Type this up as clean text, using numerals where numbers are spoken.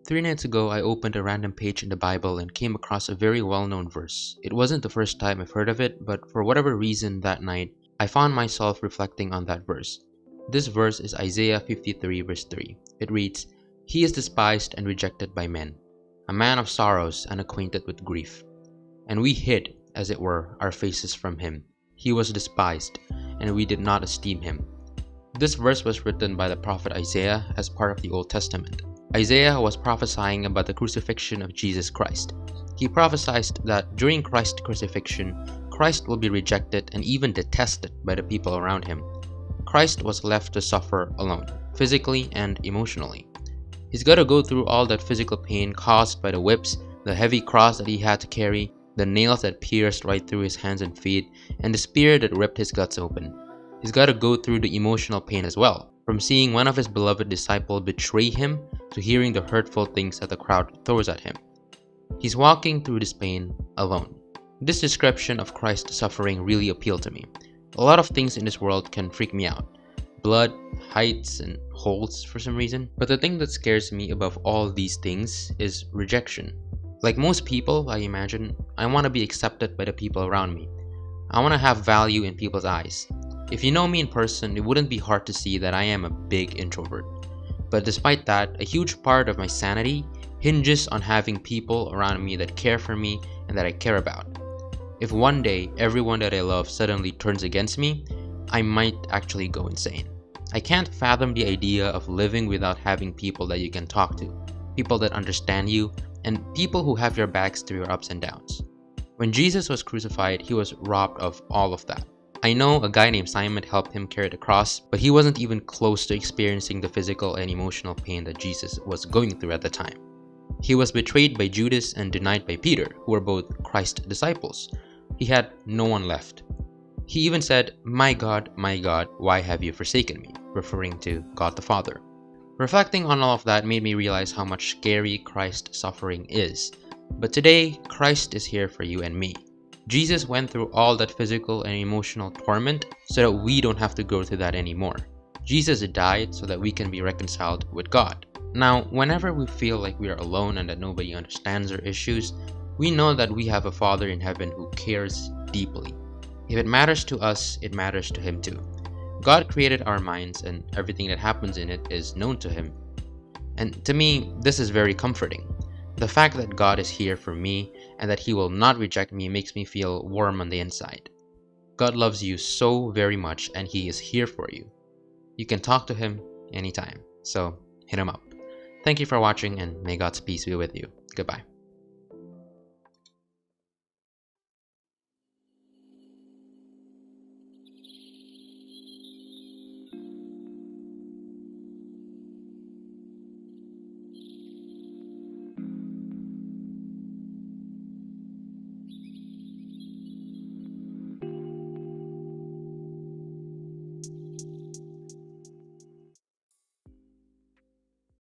3 nights ago, I opened a random page in the Bible and came across a very well-known verse. It wasn't the first time I've heard of it, but for whatever reason that night, I found myself reflecting on that verse. This verse is Isaiah 53 verse 3. It reads, "He is despised and rejected by men, a man of sorrows and acquainted with grief. And we hid, as it were, our faces from him. He was despised, and we did not esteem him." This verse was written by the prophet Isaiah as part of the Old Testament. Isaiah was prophesying about the crucifixion of Jesus Christ. He prophesied that during Christ's crucifixion, Christ will be rejected and even detested by the people around him. Christ was left to suffer alone, physically and emotionally. He's got to go through all that physical pain caused by the whips, the heavy cross that he had to carry, the nails that pierced right through his hands and feet, and the spear that ripped his guts open. He's got to go through the emotional pain as well, from seeing one of his beloved disciples betray him to hearing the hurtful things that the crowd throws at him. He's walking through this pain alone. This description of Christ's suffering really appealed to me. A lot of things in this world can freak me out. Blood, heights, and holes for some reason. But the thing that scares me above all these things is rejection. Like most people, I imagine, I want to be accepted by the people around me. I want to have value in people's eyes. If you know me in person, it wouldn't be hard to see that I am a big introvert. But despite that, a huge part of my sanity hinges on having people around me that care for me and that I care about. If one day everyone that I love suddenly turns against me, I might actually go insane. I can't fathom the idea of living without having people that you can talk to, people that understand you, and people who have your backs through your ups and downs. When Jesus was crucified, he was robbed of all of that. I know a guy named Simon helped him carry the cross, but he wasn't even close to experiencing the physical and emotional pain that Jesus was going through at the time. He was betrayed by Judas and denied by Peter, who were both Christ's disciples. He had no one left. He even said, my God, why have you forsaken me?" referring to God the Father. Reflecting on all of that made me realize how much scary Christ's suffering is. But today, Christ is here for you and me. Jesus went through all that physical and emotional torment so that we don't have to go through that anymore. Jesus died so that we can be reconciled with God. Now, whenever we feel like we are alone and that nobody understands our issues, we know that we have a Father in heaven who cares deeply. If it matters to us, it matters to him too. God created our minds, and everything that happens in it is known to him. And to me, this is very comforting. The fact that God is here for me and that he will not reject me makes me feel warm on the inside. God loves you so very much, and he is here for you. You can talk to him anytime, so hit him up. Thank you for watching, and may God's peace be with you. Goodbye.